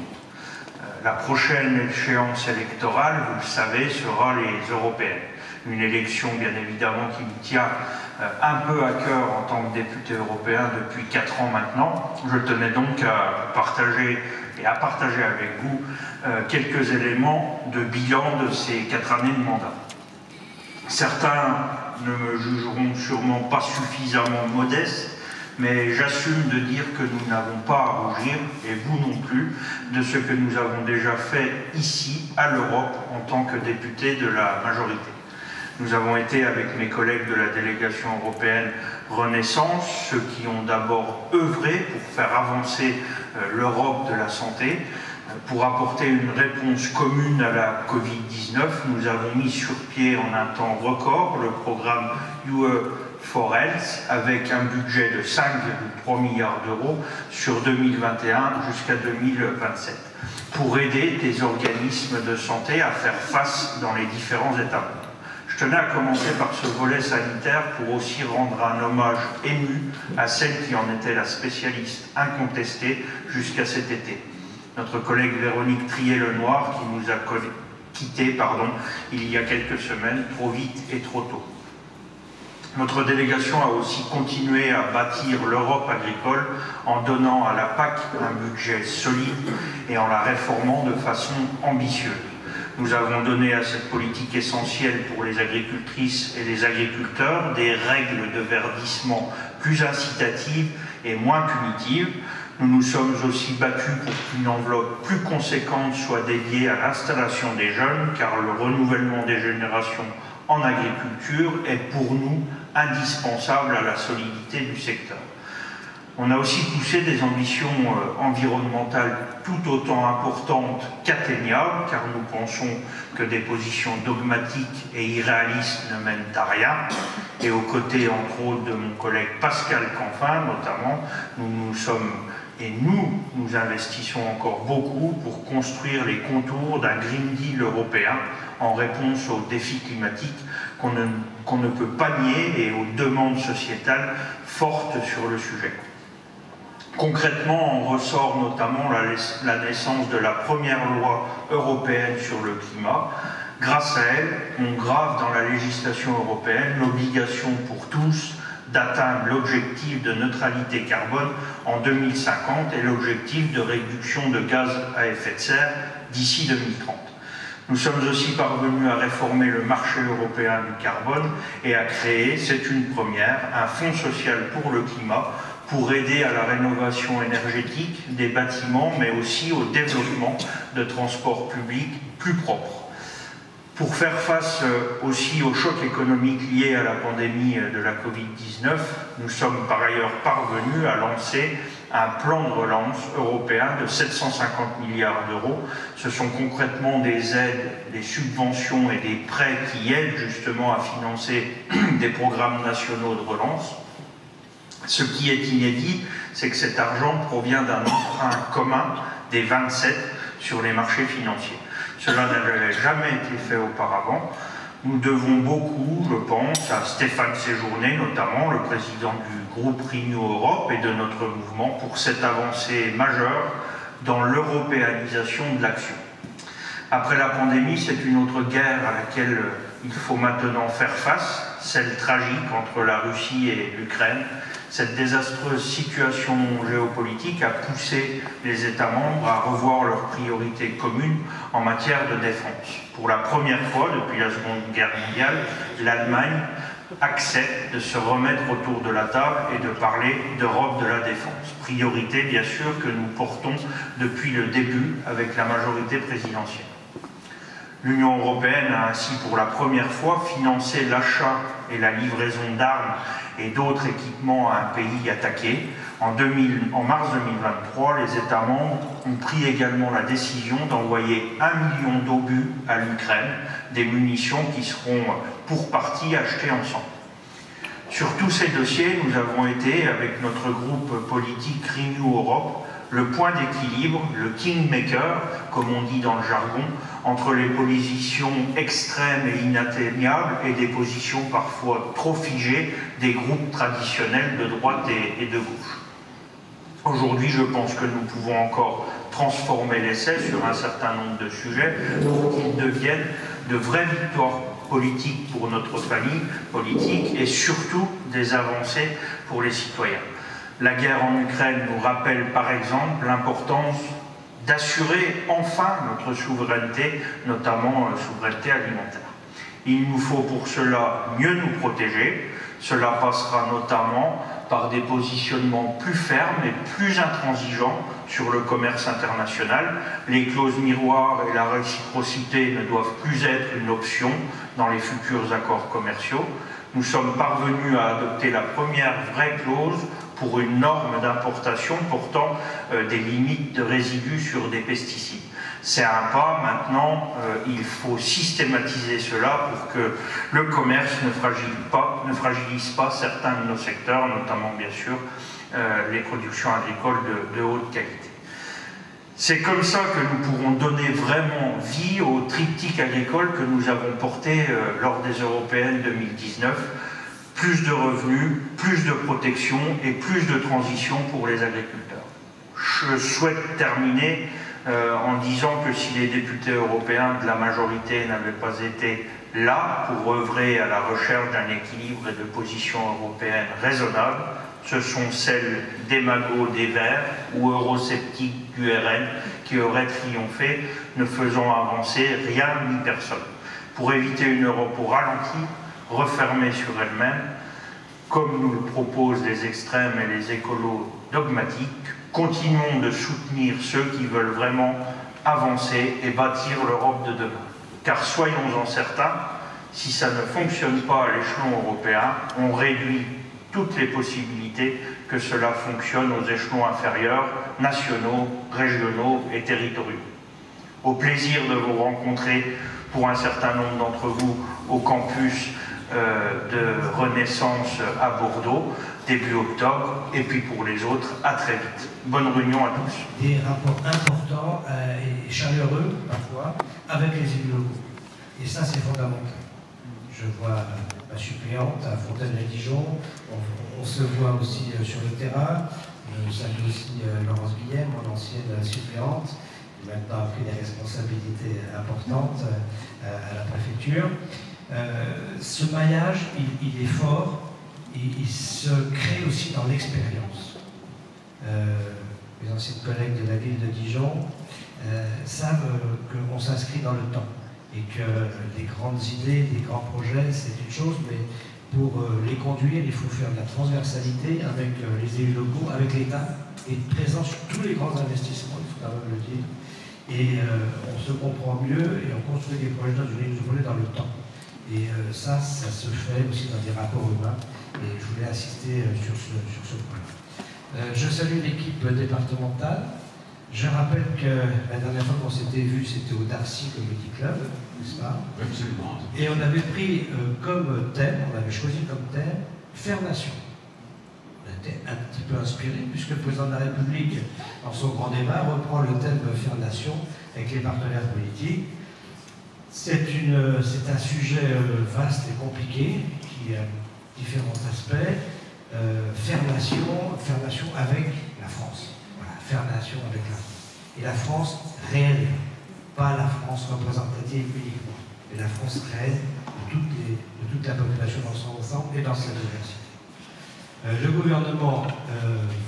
La prochaine échéance électorale, vous le savez, sera les européennes. Une élection, bien évidemment, qui me tient un peu à cœur en tant que député européen depuis 4 ans maintenant. Je tenais donc à partager avec vous quelques éléments de bilan de ces 4 années de mandat. Certains ne me jugeront sûrement pas suffisamment modeste, mais j'assume de dire que nous n'avons pas à rougir, et vous non plus, de ce que nous avons déjà fait ici, à l'Europe, en tant que députés de la majorité. Nous avons été, avec mes collègues de la délégation européenne Renaissance, ceux qui ont d'abord œuvré pour faire avancer l'Europe de la santé, pour apporter une réponse commune à la Covid-19. Nous avons mis sur pied en un temps record le programme UE4Health avec un budget de 5,3 milliards d'euros sur 2021 jusqu'à 2027 pour aider des organismes de santé à faire face dans les différents États. Je tenais à commencer par ce volet sanitaire pour aussi rendre un hommage ému à celle qui en était la spécialiste incontestée jusqu'à cet été. Notre collègue Véronique Trier-Lenoir qui nous a quittés il y a quelques semaines, trop vite et trop tôt. Notre délégation a aussi continué à bâtir l'Europe agricole en donnant à la PAC un budget solide et en la réformant de façon ambitieuse. Nous avons donné à cette politique essentielle pour les agricultrices et les agriculteurs des règles de verdissement plus incitatives et moins punitives. Nous nous sommes aussi battus pour qu'une enveloppe plus conséquente soit dédiée à l'installation des jeunes, car le renouvellement des générations en agriculture est pour nous indispensable à la solidité du secteur. On a aussi poussé des ambitions environnementales tout autant importantes qu'atteignables, car nous pensons que des positions dogmatiques et irréalistes ne mènent à rien. Et aux côtés, entre autres, de mon collègue Pascal Canfin, notamment, nous investissons encore beaucoup pour construire les contours d'un Green Deal européen en réponse aux défis climatiques qu'on ne peut pas nier et aux demandes sociétales fortes sur le sujet. Concrètement, on ressort notamment la naissance de la première loi européenne sur le climat. Grâce à elle, on grave dans la législation européenne l'obligation pour tous d'atteindre l'objectif de neutralité carbone en 2050 et l'objectif de réduction de gaz à effet de serre d'ici 2030. Nous sommes aussi parvenus à réformer le marché européen du carbone et à créer, c'est une première, un fonds social pour le climat pour aider à la rénovation énergétique des bâtiments, mais aussi au développement de transports publics plus propres. Pour faire face aussi au choc économique lié à la pandémie de la Covid-19, nous sommes par ailleurs parvenus à lancer un plan de relance européen de 750 milliards d'euros. Ce sont concrètement des aides, des subventions et des prêts qui aident justement à financer des programmes nationaux de relance. Ce qui est inédit, c'est que cet argent provient d'un emprunt commun des 27 sur les marchés financiers. Cela n'avait jamais été fait auparavant. Nous devons beaucoup, je pense, à Stéphane Séjourné, notamment le président du groupe Renew Europe et de notre mouvement, pour cette avancée majeure dans l'européanisation de l'action. Après la pandémie, c'est une autre guerre à laquelle il faut maintenant faire face, celle tragique entre la Russie et l'Ukraine. Cette désastreuse situation géopolitique a poussé les États membres à revoir leurs priorités communes en matière de défense. Pour la première fois depuis la Seconde Guerre mondiale, l'Allemagne accepte de se remettre autour de la table et de parler d'Europe de la défense. Priorité, bien sûr, que nous portons depuis le début avec la majorité présidentielle. L'Union européenne a ainsi pour la première fois financé l'achat et la livraison d'armes et d'autres équipements à un pays attaqué. En mars 2023, les États membres ont pris également la décision d'envoyer 1 million d'obus à l'Ukraine, des munitions qui seront pour partie achetées ensemble. Sur tous ces dossiers, nous avons été, avec notre groupe politique Renew Europe, le point d'équilibre, le kingmaker, comme on dit dans le jargon, entre les positions extrêmes et inatteignables et des positions parfois trop figées des groupes traditionnels de droite et de gauche. Aujourd'hui, je pense que nous pouvons encore transformer l'essai sur un certain nombre de sujets pour qu'ils deviennent de vraies victoires politiques pour notre famille politique et surtout des avancées pour les citoyens. La guerre en Ukraine nous rappelle par exemple l'importance d'assurer enfin notre souveraineté, notamment souveraineté alimentaire. Il nous faut pour cela mieux nous protéger. Cela passera notamment par des positionnements plus fermes et plus intransigeants sur le commerce international. Les clauses miroirs et la réciprocité ne doivent plus être une option dans les futurs accords commerciaux. Nous sommes parvenus à adopter la première vraie clause pour une norme d'importation portant des limites de résidus sur des pesticides. C'est un pas, maintenant, il faut systématiser cela pour que le commerce ne fragilise pas certains de nos secteurs, notamment bien sûr les productions agricoles de haute qualité. C'est comme ça que nous pourrons donner vraiment vie au triptyque agricole que nous avons porté lors des Européennes 2019. Plus de revenus, plus de protection et plus de transition pour les agriculteurs. Je souhaite terminer en disant que si les députés européens de la majorité n'avaient pas été là pour œuvrer à la recherche d'un équilibre et de positions européennes raisonnables, ce sont celles des magos des Verts ou eurosceptiques du RN qui auraient triomphé, ne faisant avancer rien ni personne. Pour éviter une Europe au ralenti, refermée sur elle-même, comme nous le proposent les extrêmes et les écolos dogmatiques, continuons de soutenir ceux qui veulent vraiment avancer et bâtir l'Europe de demain. Car soyons-en certains, si ça ne fonctionne pas à l'échelon européen, on réduit toutes les possibilités que cela fonctionne aux échelons inférieurs, nationaux, régionaux et territoriaux. Au plaisir de vous rencontrer pour un certain nombre d'entre vous au campus de Renaissance à Bordeaux, début octobre, et puis pour les autres, à très vite. Bonne réunion à tous. Des rapports importants et chaleureux, parfois, avec les élus locaux. Et ça, c'est fondamental. Je vois ma suppléante à Fontaine-les-Dijon, on se voit aussi sur le terrain. Je salue aussi Laurence Guilhem, mon ancienne suppléante, qui maintenant a pris des responsabilités importantes à la préfecture. Ce maillage, il est fort, il se crée aussi dans l'expérience. Les anciennes collègues de la ville de Dijon savent qu'on s'inscrit dans le temps et que les grandes idées, les grands projets, c'est une chose, mais pour les conduire, il faut faire de la transversalité avec les élus locaux, avec l'État, et être présent sur tous les grands investissements, il faut quand même le dire. Et on se comprend mieux et on construit des projets dans une projet dans le temps. Et ça se fait aussi dans des rapports humains. Et je voulais insister sur ce point-là. Je salue l'équipe départementale. Je rappelle que la dernière fois qu'on s'était vu, c'était au Darcy Comedy Club, n'est-ce pas? Absolument. Et on avait pris comme thème, on avait choisi comme thème, Faire Nation. On était un petit peu inspiré, puisque le président de la République, dans son grand débat, reprend le thème Faire Nation avec les partenaires politiques. C'est un sujet vaste et compliqué, qui a différents aspects. Faire nation avec la France. Voilà, faire nation avec la France. Et la France réelle, pas la France représentative uniquement, mais la France réelle de toute la population dans son ensemble et dans sa diversité. Le gouvernement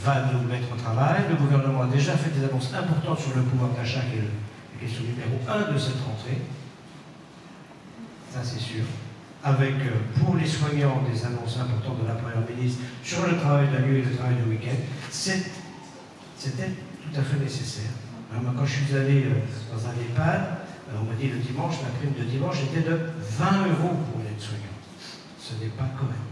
va nous mettre au travail. Le gouvernement a déjà fait des annonces importantes sur le pouvoir d'achat, qui est la question numéro 1 de cette rentrée. Ça, c'est sûr. Avec, pour les soignants, des annonces importantes de la Première ministre sur le travail de la nuit et le travail du week-end. C'était tout à fait nécessaire. Alors, moi, quand je suis allé dans un EHPAD, on m'a dit le dimanche, la prime de dimanche était de 20 € pour l'aide-soignante. Ce n'est pas correct.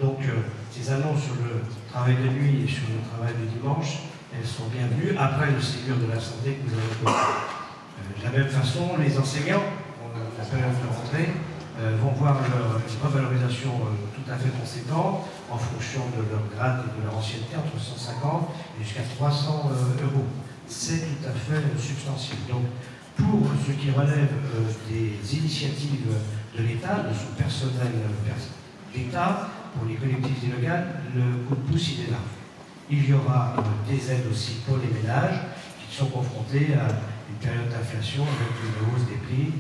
Donc, ces annonces sur le travail de nuit et sur le travail du dimanche, elles sont bienvenues après le Ségur de la santé que vous avez connu. De la même façon, les enseignants, la période de rentrée, vont voir une revalorisation tout à fait conséquente en fonction de leur grade et de leur ancienneté, entre 150 et jusqu'à 300 €. C'est tout à fait substantiel. Donc, pour ce qui relève des initiatives de l'État, de son personnel d'État, pour les collectivités locales, le coup de pouce, il est là. Il y aura des aides aussi pour les ménages qui sont confrontés à une période d'inflation avec une hausse des prix.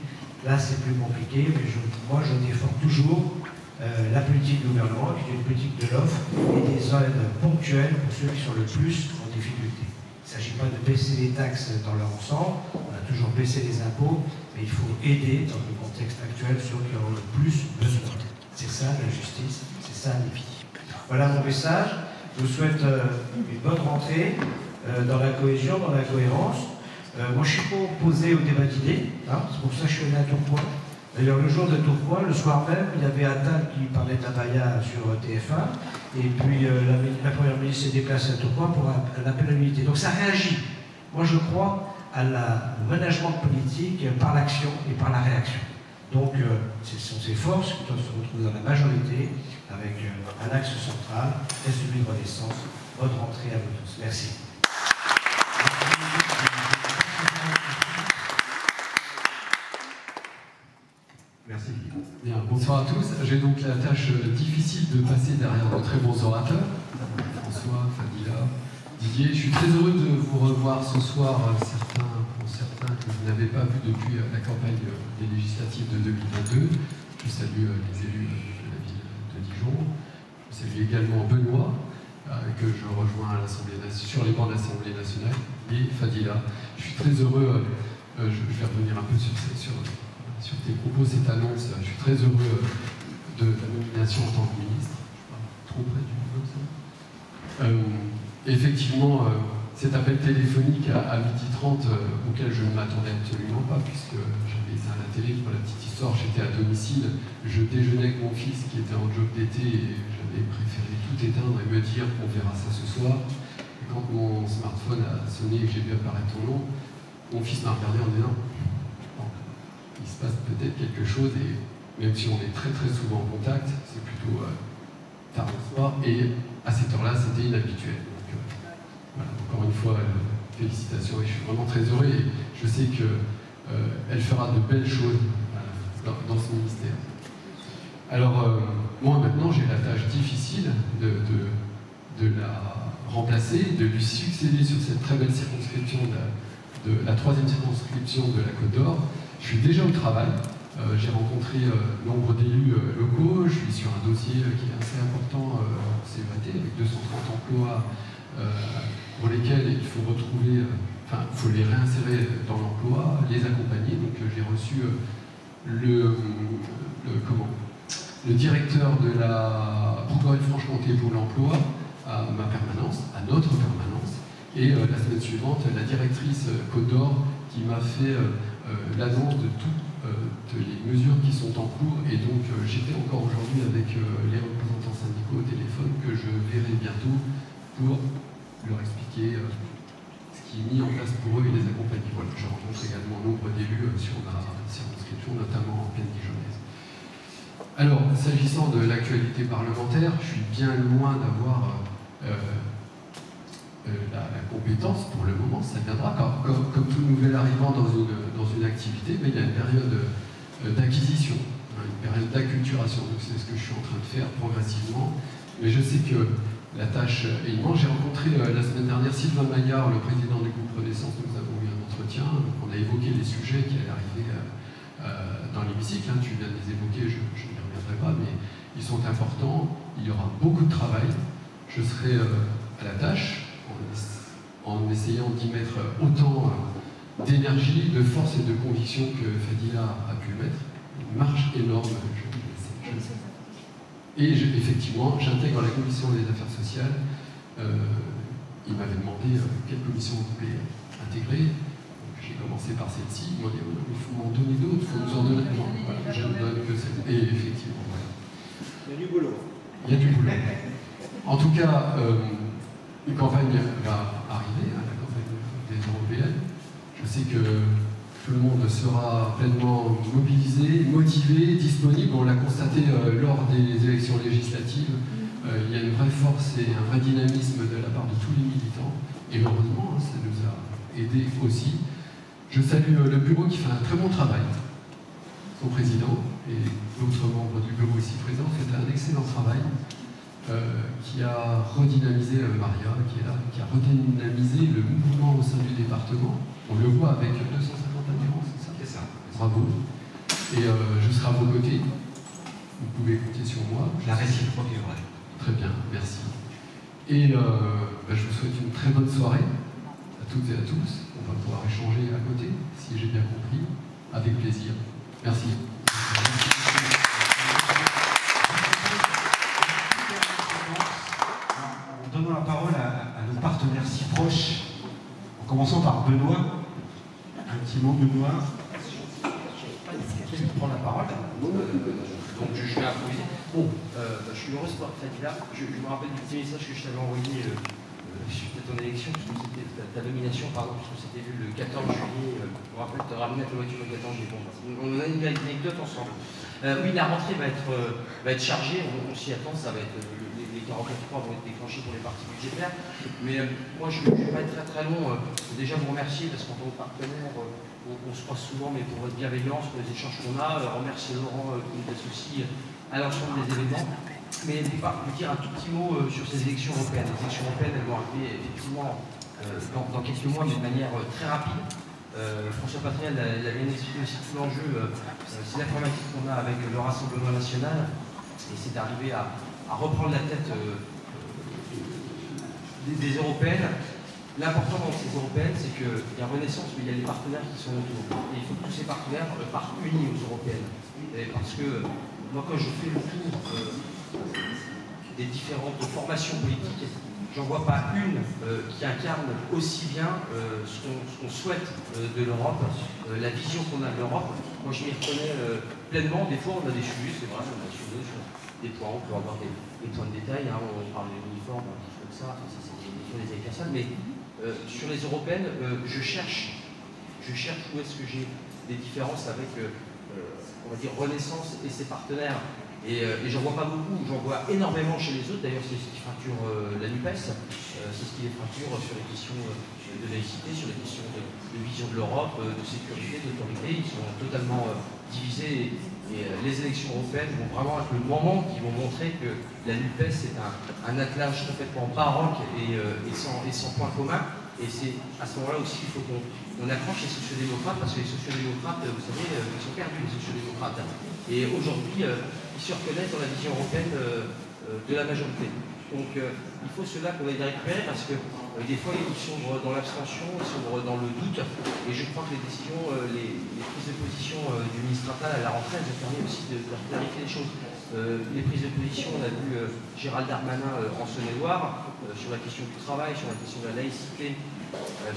Là, c'est plus compliqué, mais moi, je défends toujours la politique du gouvernement, qui est une politique de l'offre et des aides ponctuelles pour ceux qui sont le plus en difficulté. Il ne s'agit pas de baisser les taxes dans leur ensemble, on a toujours baissé les impôts, mais il faut aider, dans le contexte actuel, ceux qui en ont le plus besoin. C'est ça la justice, c'est ça la vie. Voilà mon message. Je vous souhaite une bonne rentrée dans la cohésion, dans la cohérence. Moi, je ne suis pas opposé au débat d'idées, hein, c'est pour ça que je suis allé à Tourcoing. D'ailleurs, le jour de Tourcoing, le soir même, il y avait Attal qui parlait de la Baïa sur TF1, et puis la Première ministre s'est déplacée à Tourcoing pour un appel à l'unité. Donc ça réagit. Moi, je crois au management politique par l'action et par la réaction. Donc, ce sont ces forces qui doivent se retrouver dans la majorité, avec un axe central, et celui de Renaissance. Bonne rentrée à vous tous. Merci. Merci. Bien, bonsoir à tous. J'ai donc la tâche difficile de passer derrière de très bons orateurs. François, Fadila, Didier. Je suis très heureux de vous revoir ce soir, pour certains que vous n'avez pas vu depuis la campagne des législatives de 2022. Je salue les élus de la ville de Dijon. Je salue également Benoît, que je rejoins à sur les bancs de l'Assemblée nationale, et Fadila. Je suis très heureux, je vais revenir un peu sur tes propos, cette annonce. Je suis très heureux de la nomination en tant que ministre. Je suis pas trop près du micro, effectivement, cet appel téléphonique à 12h30 auquel je ne m'attendais absolument pas, puisque j'avais éteint la télé. Pour la petite histoire, j'étais à domicile, je déjeunais avec mon fils qui était en job d'été et j'avais préféré tout éteindre et me dire qu'on verra ça ce soir. Et quand mon smartphone a sonné et que j'ai vu apparaître ton nom, mon fils m'a regardé en disant il se passe peut-être quelque chose, et même si on est très très souvent en contact, c'est plutôt tard le soir, et à cette heure-là, c'était inhabituel. Donc, voilà, encore une fois, félicitations, et je suis vraiment très heureux, et je sais qu'elle fera de belles choses dans ce ministère. Alors, moi maintenant, j'ai la tâche difficile de la remplacer, de lui succéder sur cette très belle circonscription, de la 3e circonscription de la Côte d'Or. Je suis déjà au travail, j'ai rencontré nombre d'élus locaux, je suis sur un dossier qui est assez important, CEAT, avec 230 emplois pour lesquels il faut retrouver, il faut les réinsérer dans l'emploi, les accompagner. Donc j'ai reçu le directeur de la Bourgogne-Franche-Comté pour l'emploi à ma permanence, à notre permanence, et la semaine suivante, la directrice Côte d'Or qui m'a fait l'annonce de toutes les mesures qui sont en cours. Et donc j'étais encore aujourd'hui avec les représentants syndicaux au téléphone que je verrai bientôt pour leur expliquer ce qui est mis en place pour eux et les accompagner. Voilà, je rencontre également nombre d'élus sur ma circonscription, notamment en plaine dijonnaise. Alors, s'agissant de l'actualité parlementaire, je suis bien loin d'avoir la compétence pour le moment. Ça viendra, comme tout nouvel arrivant dans une activité, mais il y a une période d'acquisition, une période d'acculturation. Donc c'est ce que je suis en train de faire progressivement. Mais je sais que la tâche est immense. J'ai rencontré la semaine dernière Sylvain Maillard, le président du groupe Renaissance. Nous avons eu un entretien. On a évoqué les sujets qui allaient arriver dans l'hémicycle. Tu viens de les évoquer, je n'y reviendrai pas, mais ils sont importants. Il y aura beaucoup de travail. Je serai à la tâche en essayant d'y mettre autant d'énergie, de force et de conviction que Fadila a pu le mettre. Une marche énorme, je le sais. Et effectivement, j'intègre la commission des affaires sociales. Il m'avait demandé quelle commission vous voulez intégrer. J'ai commencé par celle-ci. Ils m'ont dit il faut m'en donner d'autres, il faut nous en donner. Voilà, je ne donne que celle. Et effectivement, voilà. Il y a du boulot. Il y a du boulot. En tout cas, une campagne va arriver, la campagne des européennes. Je sais que tout le monde sera pleinement mobilisé, motivé, disponible. On l'a constaté lors des élections législatives. Il y a une vraie force et un vrai dynamisme de la part de tous les militants. Et heureusement, ça nous a aidés aussi. Je salue le bureau qui fait un très bon travail. Son président et d'autres membres du bureau ici présents fait un excellent travail qui a redynamisé Maria, qui est là, qui a redynamisé le mouvement au sein du département. On le voit avec 250 adhérents, c'est ça? C'est ça. Bravo. Et je serai à vos côtés. Vous pouvez compter sur moi. La réciproque est vraie. Très bien, merci. Et je vous souhaite une très bonne soirée à toutes et à tous. On va pouvoir échanger à côté, si j'ai bien compris, avec plaisir. Merci. En donnant la parole à nos partenaires si proches, en commençant par Benoît. Un petit mot, Benoît. Je vais prendre la parole. Donc je vais improviser. Bon, je suis heureux de voir Fadila. Je me rappelle du petit message que je t'avais envoyé suite à ton élection, puisque c'était ta nomination, pardon, puisque c'était vu le 14 juillet. Je me rappelle te ramener à ta voiture le 14 juillet. Bon, on a une anecdote ensemble. Oui, la rentrée va être chargée, on s'y attend, ça va être les 43 vont être déclenchés pour les parties budgétaires. Mais moi, je ne vais pas être très très long. Déjà vous remercier parce qu'en tant que partenaire, on se croise souvent, mais pour votre bienveillance, pour les échanges qu'on a, remercier Laurent qui nous associe à l'ensemble des événements. Mais n'hésitez pas à vous dire un tout petit mot sur ces élections européennes. Les élections européennes, elles vont arriver effectivement dans quelques mois, mais de manière très rapide. François Patriel l'a bien expliqué aussi, tout l'enjeu, c'est l'informatique qu'on a avec le Rassemblement national, et c'est d'arriver à reprendre la tête des européennes. L'important dans ces européennes, c'est qu'il y a Renaissance, mais il y a les partenaires qui sont autour. Et il faut que tous ces partenaires partent unis aux européennes. Parce que moi, quand je fais le tour des différentes formations politiques, j'en vois pas une qui incarne aussi bien ce qu'on souhaite de l'Europe, la vision qu'on a de l'Europe. Moi, je m'y reconnais pleinement. Des fois, on a des sujets, c'est vrai, on a des sujets sur des points, on peut avoir des points de détail, on parle des uniformes, des choses comme ça, c'est des avis personnels, mais sur les européennes, je cherche où est-ce que j'ai des différences avec, on va dire, Renaissance et ses partenaires. Et j'en vois pas beaucoup, j'en vois énormément chez les autres. D'ailleurs, c'est ce qui fracture la NUPES, c'est ce qui les fracture sur les questions de laïcité, sur les questions de vision de l'Europe, de sécurité, d'autorité. Ils sont totalement divisés. Et les élections européennes vont vraiment être le moment qui vont montrer que la NUPES est un attelage complètement baroque et sans point commun. Et c'est à ce moment-là aussi qu'il faut qu'on accroche les sociodémocrates, parce que les sociodémocrates, vous savez, ils sont perdus, les sociodémocrates. Et aujourd'hui, ils se reconnaissent dans la vision européenne de la majorité. Donc il faut cela qu'on aille récupérer, parce que des fois ils sombrent dans l'abstention, ils sombrent dans le doute. Et je crois que les décisions, les prises de position du ministre Attal à la rentrée, elles ont permis aussi de clarifier les choses. Les prises de position, on a vu Gérald Darmanin en Saône-et-Loire, sur la question du travail, sur la question de la laïcité,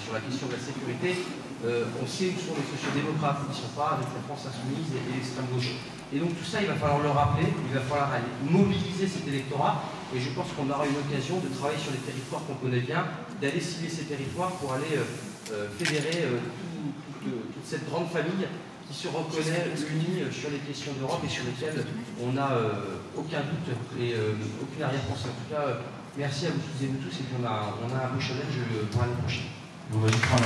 sur la question de la sécurité. on sait où sont les sociodémocrates, ils ne sont pas avec la France insoumise et l'extrême gauche. Et donc tout ça, il va falloir le rappeler, il va falloir aller mobiliser cet électorat, et je pense qu'on aura une occasion de travailler sur les territoires qu'on connaît bien, d'aller cibler ces territoires pour aller fédérer toute cette grande famille qui se reconnaît unie sur les questions d'Europe et sur lesquelles on n'a aucun doute et aucune arrière-pensée. En tout cas, merci à vous toutes et vous tous, et puis on a un beau challenge pour l'année prochaine. On va juste prendre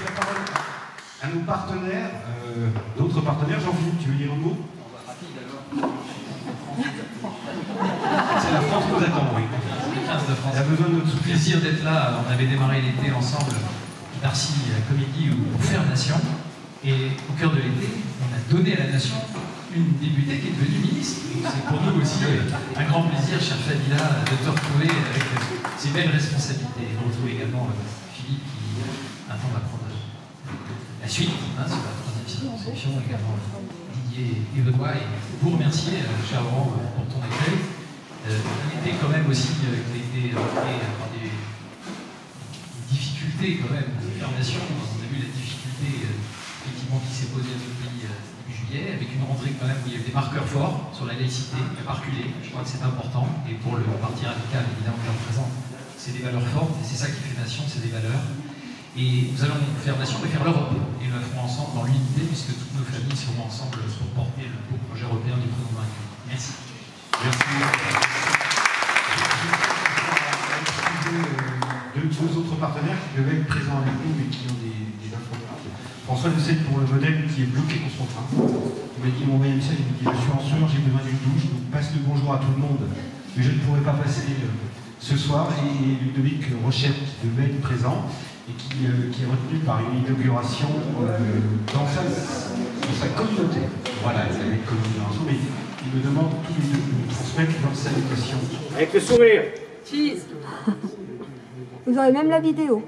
la parole à nos partenaires, d'autres partenaires. Jean-Philippe, tu veux dire un mot? C'est la France nous attend, oui. Elle a besoin de notre plaisir d'être là. On avait démarré l'été ensemble, Darcy Comédie ou Faire Nation. Et au cœur de l'été, on a donné à la nation une députée qui est devenue ministre. C'est pour nous aussi un grand plaisir, chère Fadila, de te retrouver avec ces belles responsabilités. Et de retrouver également Philippe qui maintenant va prendre la suite sur la troisième circonscription, également Didier et Benoît. Et vous remercier, cher Laurent, pour ton accueil. Un été quand même aussi qui a été marqué par des difficultés quand même de Faire Nation. On a vu la difficulté effectivement qui s'est posée à notre pays début juillet, avec une rentrée quand même où il y avait des marqueurs forts sur la laïcité, il n'y a pas reculé. Je crois que c'est important. Et pour le parti radical, évidemment, qui représente, c'est des valeurs fortes, et c'est ça qui fait nation, c'est des valeurs. Et nous allons faire nation et faire l'Europe. Et nous la ferons ensemble dans l'unité, puisque toutes nos familles seront ensemble pour porter le beau projet européen du prénom vaincu. Merci. Merci. Deux autres partenaires qui devaient être présents avec nous mais qui ont des infos. François de Sète pour le modèle qui est bloqué pour son train. Il m'a dit, il m'a envoyé un message, il m'a dit, je suis en sueur, j'ai besoin d'une douche, donc passe le bonjour à tout le monde, mais je ne pourrai pas passer ce soir. Et Ludovic Rochette qui devait être présent et qui est retenu par une inauguration dans sa communauté. Voilà, il avait une communauté, mais il me demande tous les deux de nous transmettre leur salutation. Avec le sourire. Cheese. Vous aurez même la vidéo.